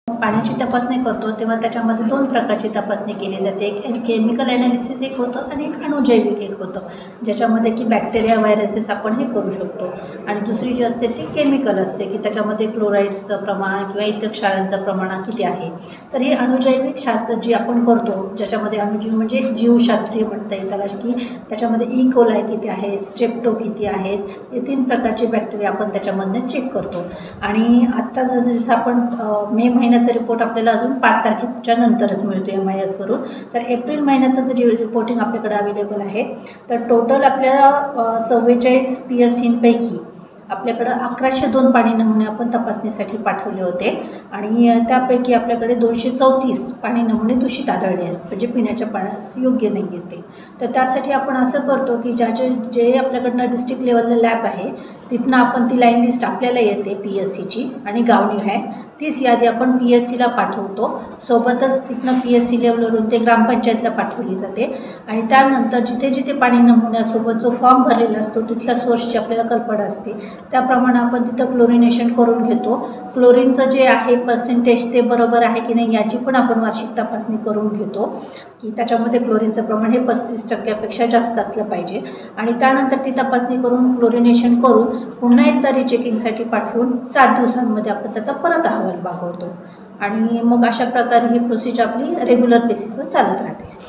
पाण्याची तपासणी करतो तेव्हा त्याच्यामध्ये दोन प्रकारची तपासणी केली जाते। एक केमिकल ॲनालिसिस एक होतं आणि एक अणुजैविक एक होतं, ज्याच्यामध्ये की बॅक्टेरिया व्हायरसेस आपण हे करू शकतो। आणि दुसरी जी असते ती केमिकल असते की त्याच्यामध्ये क्लोराईड्सचं प्रमाण किंवा इतर क्षारांचं प्रमाण किती आहे। तर हे अणुजैविक शास्त्र जी आपण करतो, ज्याच्यामध्ये अणुजीव म्हणजे जीवशास्त्रीय म्हणता येईल त्याला, की त्याच्यामध्ये ई कोलाई किती आहे, स्ट्रेप्टो किती आहेत, हे 3 प्रकारचे बॅक्टेरिया आपण त्याच्यामधनं चेक करतो। आणि आत्ता जसं आपण मे महिन्याचा रिपोर्ट आपल्याला अजून 5 तारखेच्या नंतरच मिळतो MIS वरून। तर एप्रिल महिन्याचं जे रिपोर्टिंग आपल्याकडे अवेलेबल आहे, तर टोटल आपल्याला 44 PSCंपैकी आपल्याकडे 1102 पाणी नमुने आपण तपासणीसाठी पाठवले होते आणि त्यापैकी आपल्याकडे 234 पाणी नमुने दूषित आढळले आहेत, म्हणजे पिण्याच्या पाण्यास योग्य नाही आहेत ते। तर त्यासाठी आपण असं करतो की जे आपल्याकडनं डिस्ट्रिक्ट लेवलला लॅब आहे तिथनं आपण ती लाईन लिस्ट आपल्याला येते PSCची आणि गावणी आहे, तीच यादी आपण PSCला पाठवतो। सोबतच तिथनं PSC लेवलवरून ते ग्रामपंचायतला पाठवली जाते आणि त्यानंतर जिथे जिथे पाणी नमुन्यासोबत जो फॉर्म भरलेला असतो तिथल्या सोर्सची आपल्याला कल्पना असते, त्याप्रमाणे आपण तिथं क्लोरिनेशन करून घेतो। क्लोरीनचं जे आहे पर्सेंटेज ते बरोबर आहे की नाही याची पण आपण वार्षिक तपासणी करून घेतो, की त्याच्यामध्ये क्लोरीनचं प्रमाण हे 35% जास्त असलं पाहिजे। आणि त्यानंतर ती तपासणी करून क्लोरिनेशन करून पुन्हा एकदा रिचेकिंगसाठी पाठवून 7 दिवसांमध्ये आपण त्याचा परत अहवाल मागवतो आणि मग अशा प्रकारे ही प्रोसिजर आपली रेग्युलर बेसिसवर चालत राहते।